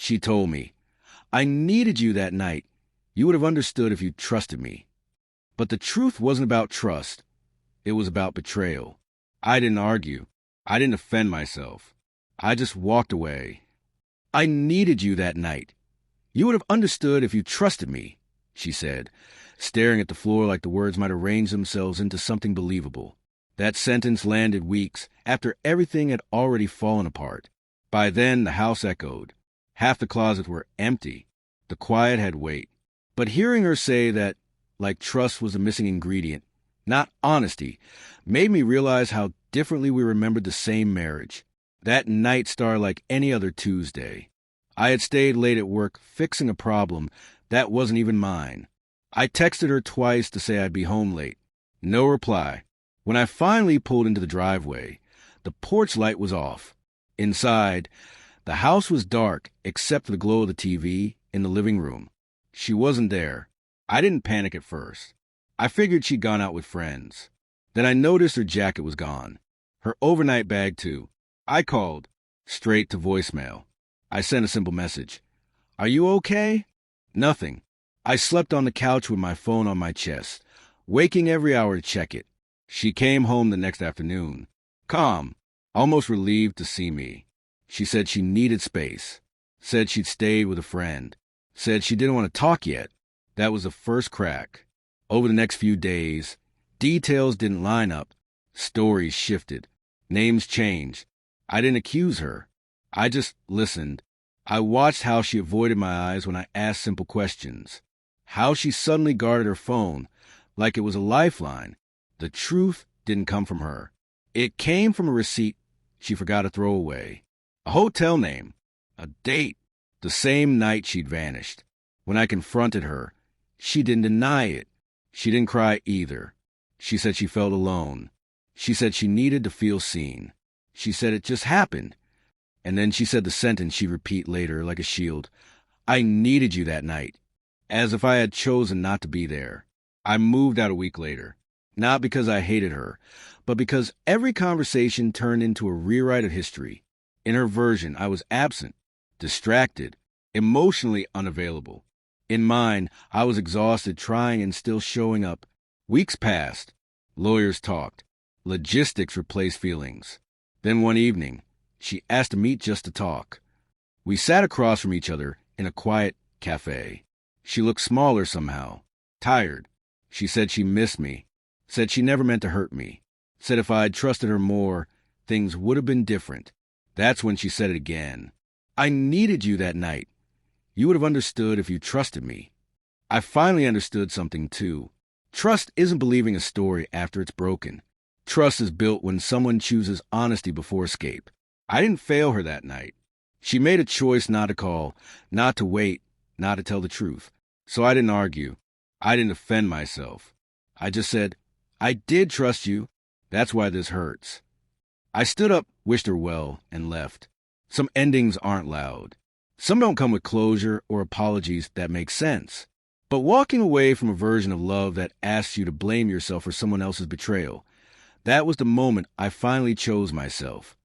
She told me, "I needed you that night. You would have understood if you trusted me." But the truth wasn't about trust. It was about betrayal. I didn't argue. I didn't defend myself. I just walked away. "I needed you that night. You would have understood if you trusted me," she said, staring at the floor like the words might arrange themselves into something believable. That sentence landed weeks after everything had already fallen apart. By then, the house echoed. Half the closets were empty. The quiet had weight. But hearing her say that, like trust was a missing ingredient, not honesty, made me realize how differently we remembered the same marriage. That night started like any other Tuesday. I had stayed late at work fixing a problem that wasn't even mine. I texted her twice to say I'd be home late. No reply. When I finally pulled into the driveway, the porch light was off. Inside, the house was dark except for the glow of the TV in the living room. She wasn't there. I didn't panic at first. I figured she'd gone out with friends. Then I noticed her jacket was gone. Her overnight bag, too. I called. Straight to voicemail. I sent a simple message. "Are you okay?" Nothing. I slept on the couch with my phone on my chest, waking every hour to check it. She came home the next afternoon, calm, almost relieved to see me. She said she needed space, said she'd stayed with a friend, said she didn't want to talk yet. That was the first crack. Over the next few days, details didn't line up. Stories shifted. Names changed. I didn't accuse her. I just listened. I watched how she avoided my eyes when I asked simple questions. How she suddenly guarded her phone, like it was a lifeline. The truth didn't come from her. It came from a receipt she forgot to throw away. A hotel name. A date. The same night she'd vanished. When I confronted her, she didn't deny it. She didn't cry either. She said she felt alone. She said she needed to feel seen. She said it just happened. And then she said the sentence she'd repeat later like a shield. "I needed you that night." As if I had chosen not to be there. I moved out a week later. Not because I hated her, but because every conversation turned into a rewrite of history. In her version, I was absent, distracted, emotionally unavailable. In mine, I was exhausted trying and still showing up. Weeks passed. Lawyers talked. Logistics replaced feelings. Then one evening, she asked to meet just to talk. We sat across from each other in a quiet cafe. She looked smaller somehow, tired. She said she missed me, said she never meant to hurt me, said if I'd trusted her more, things would have been different. That's when she said it again. "I needed you that night. You would have understood if you trusted me." I finally understood something, too. Trust isn't believing a story after it's broken. Trust is built when someone chooses honesty before escape. I didn't fail her that night. She made a choice not to call, not to wait, not to tell the truth. So I didn't argue. I didn't defend myself. I just said, "I did trust you. That's why this hurts." I stood up, wished her well, and left. Some endings aren't loud. Some don't come with closure or apologies that make sense. But walking away from a version of love that asks you to blame yourself for someone else's betrayal, that was the moment I finally chose myself.